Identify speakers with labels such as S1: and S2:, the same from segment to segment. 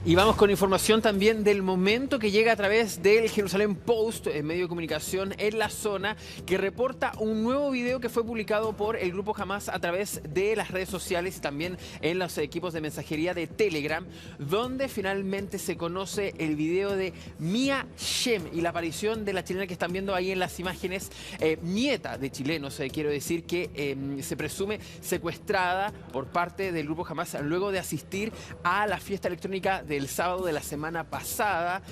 S1: Y vamos con información también del momento que llega a través del Jerusalén Post, medio de comunicación en la zona, que reporta un nuevo video que fue publicado por el grupo Hamas a través de las redes sociales y también en los equipos de mensajería de Telegram, donde finalmente se conoce el video de Mia Shem y la aparición de la chilena que están viendo ahí en las imágenes, nieta de chilenos, quiero decir, que se presume secuestrada por parte del grupo Hamas luego de asistir a la fiesta electrónica del sábado de la semana pasada,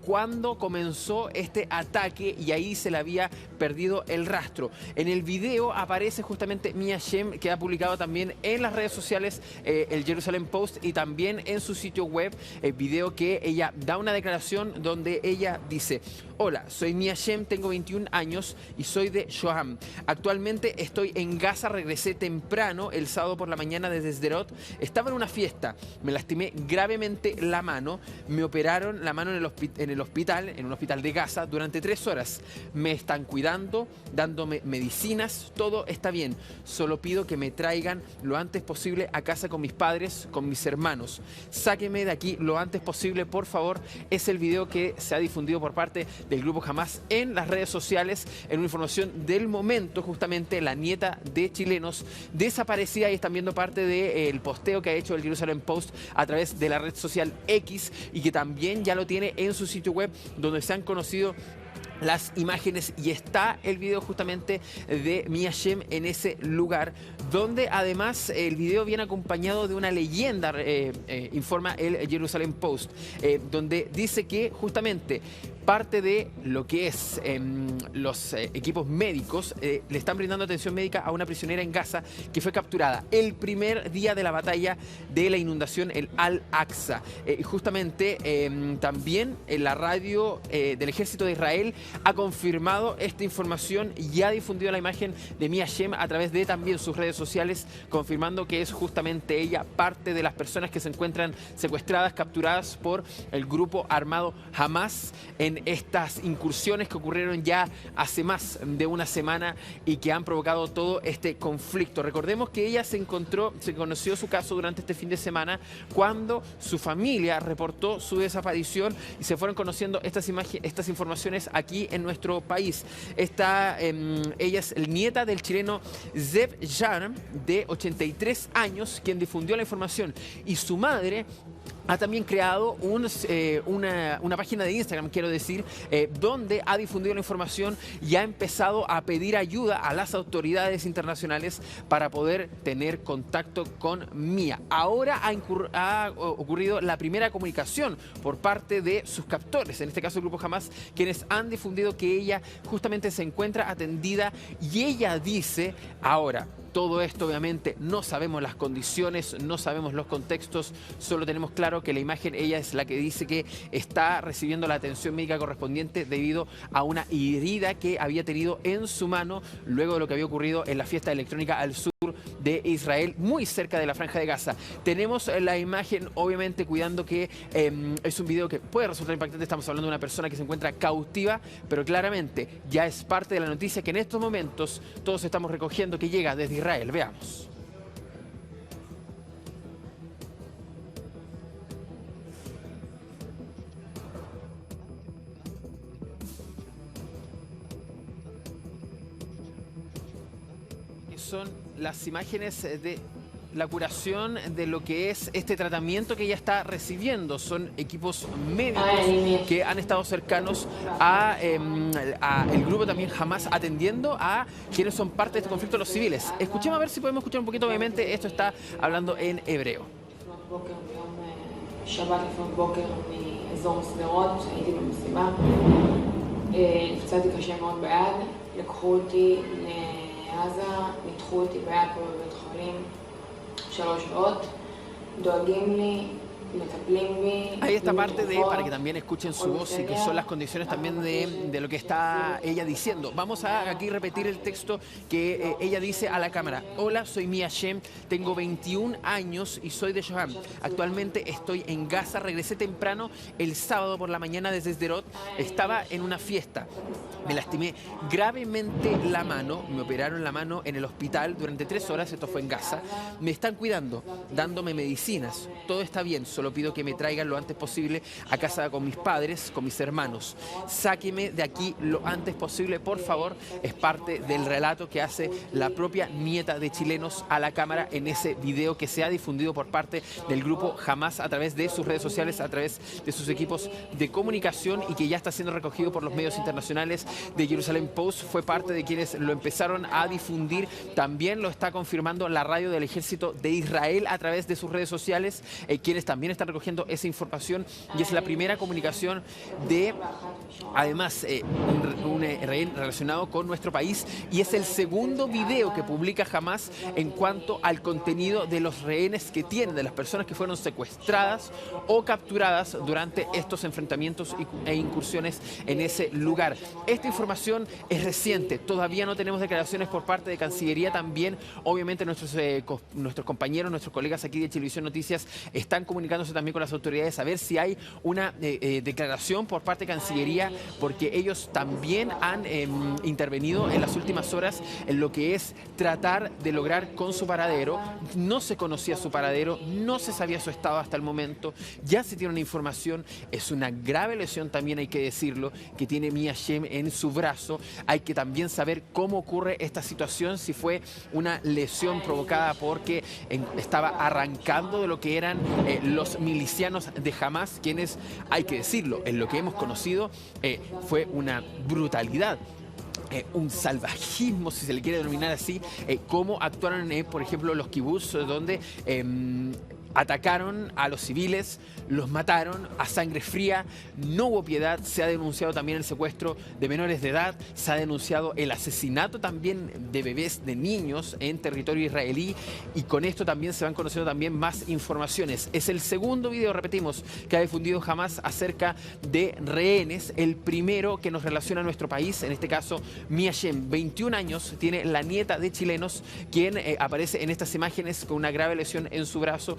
S1: cuando comenzó este ataque y ahí se le había perdido el rastro. En el video aparece justamente Mia Shem, que ha publicado también en las redes sociales el Jerusalem Post y también en su sitio web, video que ella da una declaración donde ella dice: hola, soy Mia Shem, tengo 21 años y soy de Shoham. Actualmente estoy en Gaza, regresé temprano el sábado por la mañana desde Sderot. Estaba en una fiesta, me lastimé gravemente la mano, me operaron la mano en un hospital de Gaza durante 3 horas. Me están cuidando, dándome medicinas, todo está bien. Solo pido que me traigan lo antes posible a casa con mis padres, con mis hermanos. Sáquenme de aquí lo antes posible, por favor. Es el video que se ha difundido por parte del grupo Hamas en las redes sociales, en una información del momento. Justamente la nieta de chilenos desaparecida, y están viendo parte del posteo que ha hecho el Jerusalem Post a través de la red social X, y que también ya lo tiene en su sitio web, donde se han conocido las imágenes y está el video justamente de Mia Shem en ese lugar, donde además el video viene acompañado de una leyenda, informa el Jerusalem Post, donde dice que justamente parte de lo que es los equipos médicos le están brindando atención médica a una prisionera en Gaza que fue capturada el primer día de la batalla de la inundación, el Al-Aqsa. Y justamente también en la radio del ejército de Israel ha confirmado esta información y ha difundido la imagen de Mia Shem a través de también sus redes sociales, confirmando que es justamente ella parte de las personas que se encuentran secuestradas, capturadas por el grupo armado Hamas en estas incursiones que ocurrieron ya hace más de una semana y que han provocado todo este conflicto. Recordemos que ella se conoció su caso durante este fin de semana, cuando su familia reportó su desaparición y se fueron conociendo estas informaciones aquí en nuestro país. Ella es nieta del chileno Zev Jan, de 83 años, quien difundió la información, y su madre ha también creado una página de Instagram, quiero decir, donde ha difundido la información y ha empezado a pedir ayuda a las autoridades internacionales para poder tener contacto con Mia. Ahora ha ocurrido la primera comunicación por parte de sus captores, en este caso el grupo Hamas, quienes han difundido que ella justamente se encuentra atendida, y ella dice: ahora, todo esto obviamente no sabemos las condiciones, no sabemos los contextos, solo tenemos claro que la imagen, ella es la que dice que está recibiendo la atención médica correspondiente debido a una herida que había tenido en su mano luego de lo que había ocurrido en la fiesta electrónica al sur de Israel, muy cerca de la Franja de Gaza. Tenemos la imagen, obviamente cuidando que es un video que puede resultar impactante. Estamos hablando de una persona que se encuentra cautiva, pero claramente ya es parte de la noticia que en estos momentos todos estamos recogiendo, que llega desde Israel. Veamos. Son las imágenes de la curación de lo que es este tratamiento que ella está recibiendo. Son equipos médicos que han estado cercanos a el grupo también Hamas, atendiendo a quienes son parte de este conflicto, los civiles. Escuchemos a ver si podemos escuchar un poquito. Obviamente esto está hablando en hebreo.
S2: עזה, ניתחו אותי ביד פה בבית חולים 3 שעות, דואגים לי, מטפלים בי.
S1: Hay esta parte para que también escuchen su voz y que son las condiciones también de lo que está ella diciendo. Vamos a aquí repetir el texto que ella dice a la cámara. Hola, soy Mia Shem, tengo 21 años y soy de Shoham. Actualmente estoy en Gaza, regresé temprano el sábado por la mañana desde Sderot. Estaba en una fiesta. Me lastimé gravemente la mano, me operaron la mano en el hospital durante 3 horas, esto fue en Gaza. Me están cuidando, dándome medicinas, todo está bien. solo pido que me traigan lo antes posible a casa con mis padres, con mis hermanos. Sáqueme de aquí lo antes posible, por favor. Es parte del relato que hace la propia nieta de chilenos a la cámara en ese video que se ha difundido por parte del grupo Hamas a través de sus redes sociales, a través de sus equipos de comunicación y que ya está siendo recogido por los medios internacionales. de Jerusalem Post fue parte de quienes lo empezaron a difundir. También lo está confirmando la radio del Ejército de Israel a través de sus redes sociales, quienes también están recogiendo esa información, y es la primera comunicación de, además, un rehén relacionado con nuestro país, y es el segundo video que publica Hamas en cuanto al contenido de los rehenes que tienen, de las personas que fueron secuestradas o capturadas durante estos enfrentamientos e incursiones en ese lugar. Esta información es reciente, todavía no tenemos declaraciones por parte de Cancillería. También, obviamente, nuestros compañeros, nuestros colegas aquí de Chilevisión Noticias están comunicándose también con las autoridades a ver si hay una declaración por parte de Cancillería, porque ellos también han intervenido en las últimas horas en lo que es tratar de lograr con su paradero. No se conocía su paradero, no se sabía su estado hasta el momento, ya se tiene una información, es una grave lesión también, hay que decirlo, que tiene Mia Shem en su brazo. Hay que también saber cómo ocurre esta situación, si fue una lesión provocada porque estaba arrancando de lo que eran los milicianos de Hamas, quienes, hay que decirlo, en lo que hemos conocido fue una brutalidad. Un salvajismo, si se le quiere denominar así, cómo actuaron, por ejemplo, los kibutz, donde atacaron a los civiles, los mataron a sangre fría, no hubo piedad. Se ha denunciado también el secuestro de menores de edad, se ha denunciado el asesinato también de bebés, de niños en territorio israelí, y con esto también se van conociendo también más informaciones. Es el segundo video, repetimos, que ha difundido Hamas acerca de rehenes, el primero que nos relaciona a nuestro país, en este caso Mia Shem, 21 años, tiene la nieta de chilenos, quien aparece en estas imágenes con una grave lesión en su brazo.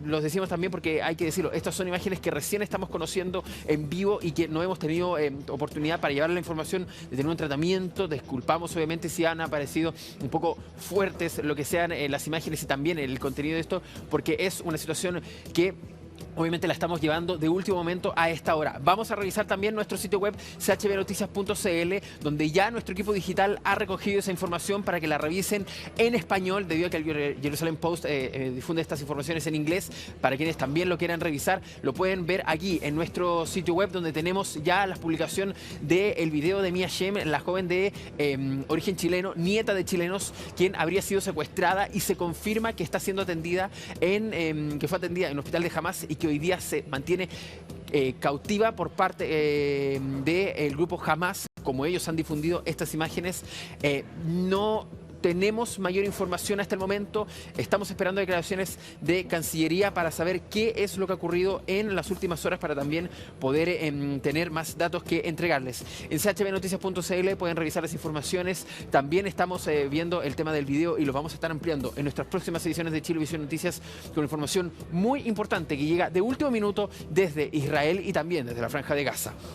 S1: Los decimos también porque hay que decirlo, estas son imágenes que recién estamos conociendo en vivo y que no hemos tenido oportunidad para llevar la información de tener un tratamiento. Disculpamos obviamente si han aparecido un poco fuertes lo que sean las imágenes y también el contenido de esto, porque es una situación que obviamente la estamos llevando de último momento a esta hora. Vamos a revisar también nuestro sitio web chbnoticias.cl, donde ya nuestro equipo digital ha recogido esa información para que la revisen en español, debido a que el Jerusalem Post difunde estas informaciones en inglés. Para quienes también lo quieran revisar, lo pueden ver aquí en nuestro sitio web, donde tenemos ya la publicación del video de Mia Shem, la joven de origen chileno, nieta de chilenos, quien habría sido secuestrada, y se confirma que está siendo atendida que fue atendida en un hospital de Hamas y que hoy día se mantiene cautiva por parte del grupo Hamas. Como ellos han difundido estas imágenes, no tenemos mayor información hasta el momento. Estamos esperando declaraciones de Cancillería para saber qué es lo que ha ocurrido en las últimas horas, para también poder tener más datos que entregarles. En chbnoticias.cl pueden revisar las informaciones. También estamos viendo el tema del video y lo vamos a estar ampliando en nuestras próximas ediciones de Chilevisión Noticias, con información muy importante que llega de último minuto desde Israel y también desde la Franja de Gaza.